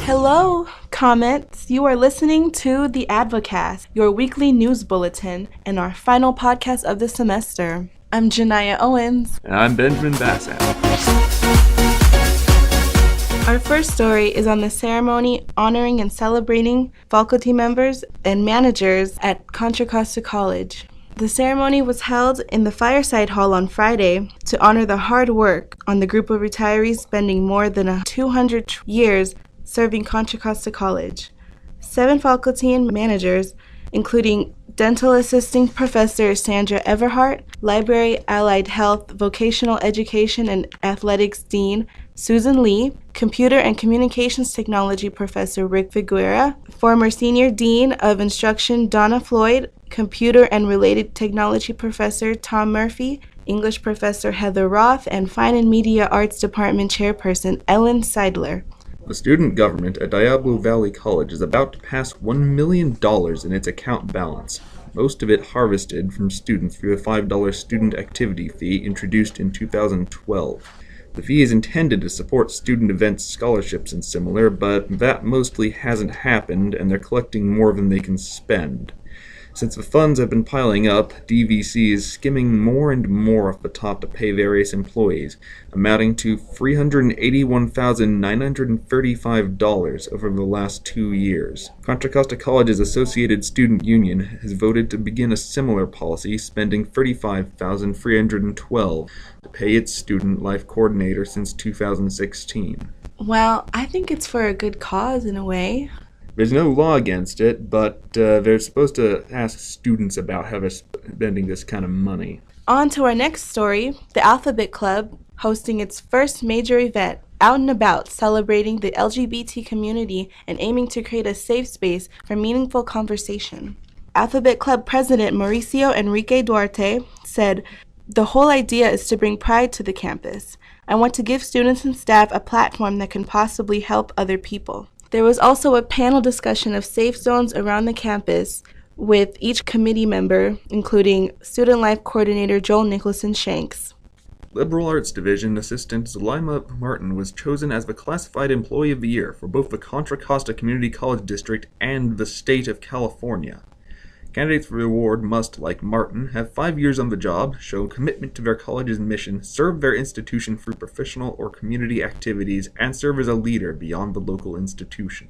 Hello, Comments. You are listening to the Advocast, your weekly news bulletin, and our final podcast of the semester. I'm Janiyah Owens. And I'm Benjamin Bassam. Our first story is on the ceremony honoring and celebrating faculty members and managers at Contra Costa College. The ceremony was held in the Fireside Hall on Friday to honor the hard work on the group of retirees spending more than 200 years serving Contra Costa College. 7 faculty and managers, including Dental Assisting Professor Sandra Everhart, Library Allied Health, Vocational Education and Athletics Dean Susan Lee, Computer and Communications Technology Professor Rick Figuera, former Senior Dean of Instruction Donna Floyd, Computer and Related Technology Professor Tom Murphy, English Professor Heather Roth, and Fine and Media Arts Department Chairperson Ellen Seidler. The student government at Diablo Valley College is about to pass $1 million in its account balance, most of it harvested from students through the $5 student activity fee introduced in 2012. The fee is intended to support student events, scholarships, and similar, but that mostly hasn't happened, and they're collecting more than they can spend. Since the funds have been piling up, DVC is skimming more and more off the top to pay various employees, amounting to $381,935 over the last 2 years. Contra Costa College's Associated Student Union has voted to begin a similar policy, spending $35,312 to pay its student life coordinator since 2016. Well, I think it's for a good cause in a way. There's no law against it, but they're supposed to ask students about how they're spending this kind of money. On to our next story, the Alphabet Club hosting its first major event, Out and About, celebrating the LGBT community and aiming to create a safe space for meaningful conversation. Alphabet Club President Mauricio Enrique Duarte said, "The whole idea is to bring pride to the campus. I want to give students and staff a platform that can possibly help other people." There was also a panel discussion of safe zones around the campus with each committee member, including Student Life Coordinator Joel Nicholson Shanks. Liberal Arts Division Assistant Zalima Martin was chosen as the Classified Employee of the Year for both the Contra Costa Community College District and the state of California. Candidates for the award must, like Martin, have 5 years on the job, show commitment to their college's mission, serve their institution through professional or community activities, and serve as a leader beyond the local institution.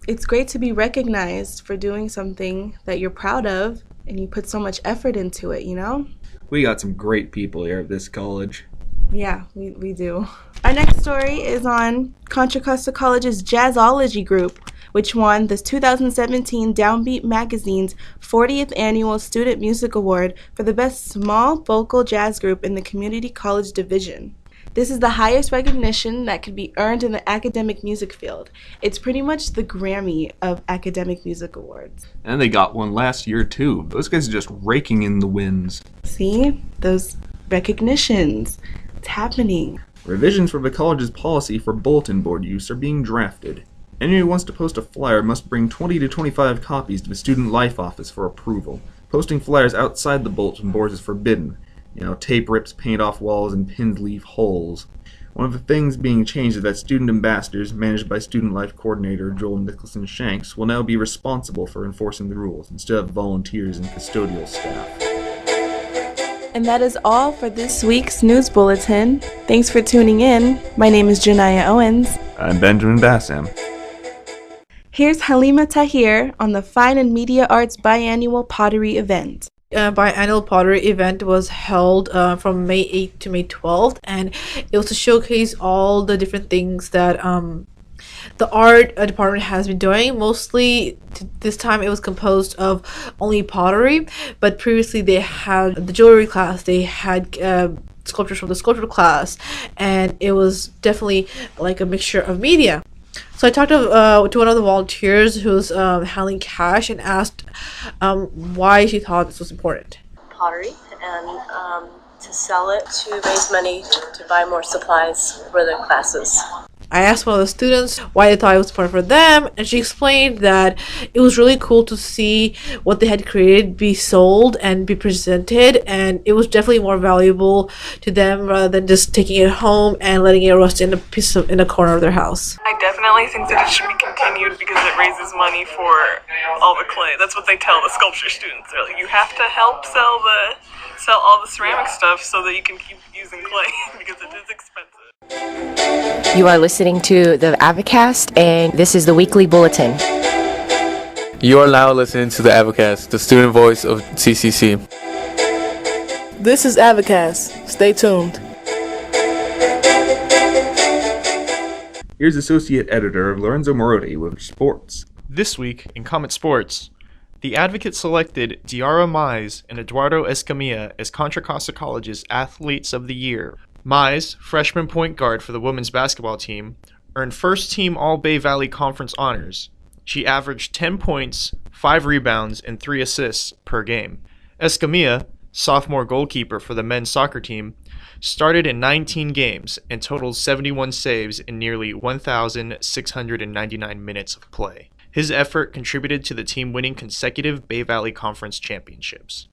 It's great to be recognized for doing something that you're proud of and you put so much effort into it, you know? We got some great people here at this college. Yeah, we do. Our next story is on Contra Costa College's Jazzology group, which won the 2017 Downbeat Magazine's 40th Annual Student Music Award for the Best Small Vocal Jazz Group in the Community College Division. This is the highest recognition that could be earned in the academic music field. It's pretty much the Grammy of academic music awards. And they got one last year, too. Those guys are just raking in the wins. See? Those recognitions. It's happening. Revisions for the college's policy for bulletin board use are being drafted. Anyone who wants to post a flyer must bring 20 to 25 copies to the Student Life office for approval. Posting flyers outside the bulletin boards is forbidden. Tape rips, paint off walls, and pins leave holes. One of the things being changed is that student ambassadors, managed by Student Life Coordinator Joel Nicholson Shanks, will now be responsible for enforcing the rules, instead of volunteers and custodial staff. And that is all for this week's news bulletin. Thanks for tuning in. My name is Janiyah Owens. I'm Benjamin Bassam. Here's Halima Tahir on the Fine and Media Arts Biannual Pottery event. Biannual pottery event was held from May 8th to May 12th, and it was to showcase all the different things that the art department has been doing. Mostly this time it was composed of only pottery, but previously they had the jewelry class, they had sculptures from the sculpture class, and it was definitely like a mixture of media. So I talked to one of the volunteers who was handling cash and asked why she thought this was important. Pottery, and to sell it to raise money to buy more supplies for the classes. I asked one of the students why they thought it was important for them, and she explained that it was really cool to see what they had created be sold and be presented, and it was definitely more valuable to them rather than just taking it home and letting it rust in a corner of their house. I definitely think that it should be continued because it raises money for all the clay. That's what they tell the sculpture students. They're like, you have to help sell all the ceramic stuff so that you can keep using clay because it is expensive. You are listening to the Avocast, and this is the weekly bulletin. You are now listening to the Avocast, the student voice of CCC. This is Avocast. Stay tuned. Here's Associate Editor Lorenzo Morotti with sports. This week in Comet Sports, the Advocate selected Diarra Mize and Eduardo Escamilla as Contra Costa College's Athletes of the Year. Mize, freshman point guard for the women's basketball team, earned first-team All-Bay Valley Conference honors. She averaged 10 points, 5 rebounds, and 3 assists per game. Escamilla, sophomore goalkeeper for the men's soccer team, started in 19 games and totaled 71 saves in nearly 1,699 minutes of play. His effort contributed to the team winning consecutive Bay Valley Conference championships.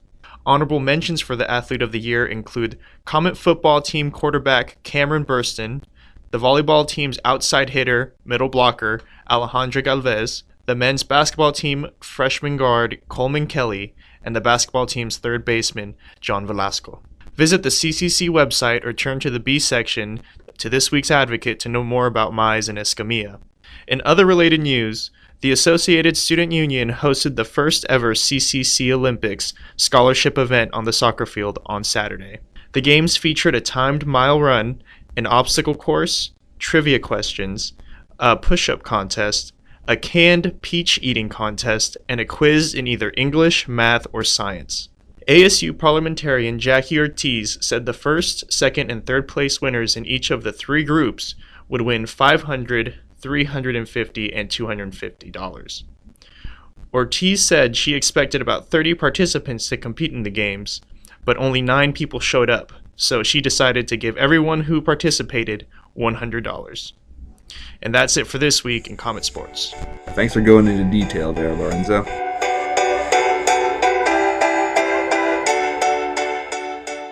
Honorable mentions for the Athlete of the Year include Comet football team quarterback Cameron Burston, the volleyball team's outside hitter, middle blocker, Alejandra Galvez, the men's basketball team freshman guard Coleman Kelly, and the basketball team's third baseman, John Velasco. Visit the CCC website or turn to the B section to this week's Advocate to know more about Mize and Escamilla. In other related news, the Associated Student Union hosted the first ever CCC Olympics scholarship event on the soccer field on Saturday. The games featured a timed mile run, an obstacle course, trivia questions, a push-up contest, a canned peach eating contest, and a quiz in either English, math, or science. ASU parliamentarian Jackie Ortiz said the first, second, and third place winners in each of the 3 groups would win $500, $350, and $250. Ortiz said she expected about 30 participants to compete in the games, but only 9 people showed up, so she decided to give everyone who participated $100. And that's it for this week in Comet Sports. Thanks for going into detail there, Lorenzo.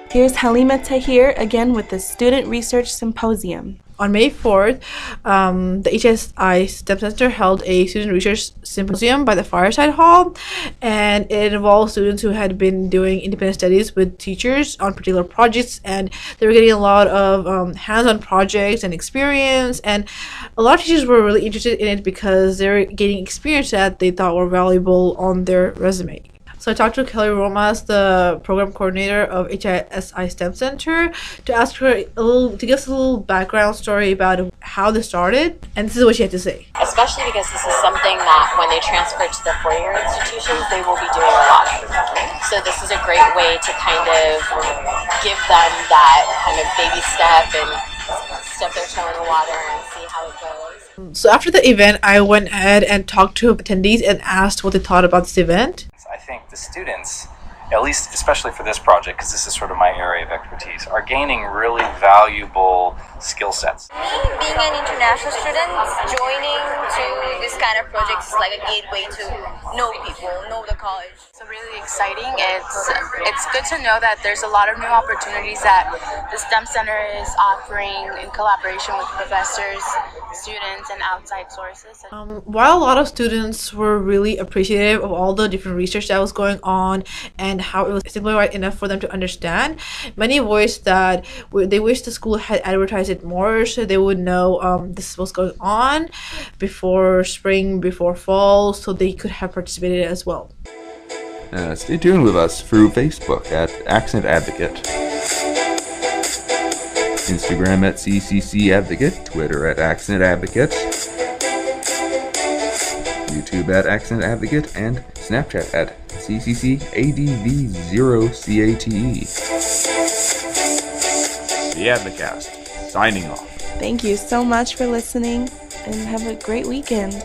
Here's Halima Tahir again with the Student Research Symposium. On May 4th, the HSI STEM Center held a student research symposium by the Fireside Hall, and it involved students who had been doing independent studies with teachers on particular projects, and they were getting a lot of hands-on projects and experience, and a lot of teachers were really interested in it because they were getting experience that they thought were valuable on their resume. So I talked to Kelly Romas, the program coordinator of HSI STEM Center, to ask her to give us a little background story about how this started, and this is what she had to say. Especially because this is something that when they transfer to the four-year institutions, they will be doing a lot of. So this is a great way to kind of give them that kind of baby step and step their toe in the water and see how it goes. So after the event, I went ahead and talked to attendees and asked what they thought about this event. I think the students, at least especially for this project, because this is sort of my area of expertise, are gaining really valuable skill sets. Me, being an international student, joining to this kind of project is like a gateway to know people, know the college. It's really exciting. It's good to know that there's a lot of new opportunities that the STEM Center is offering in collaboration with professors, students, and outside sources. While a lot of students were really appreciative of all the different research that was going on and how it was simplified enough for them to understand, many voiced that they wish the school had advertised it more so they would know this was going on before spring, before fall, so they could have participated as well. Stay tuned with us through Facebook at Accent Advocate, Instagram at CCC Advocate, Twitter at Accent Advocate, YouTube at Accent Advocate, and Snapchat at CCCADV0CATE. The Advocast, signing off. Thank you so much for listening, and have a great weekend.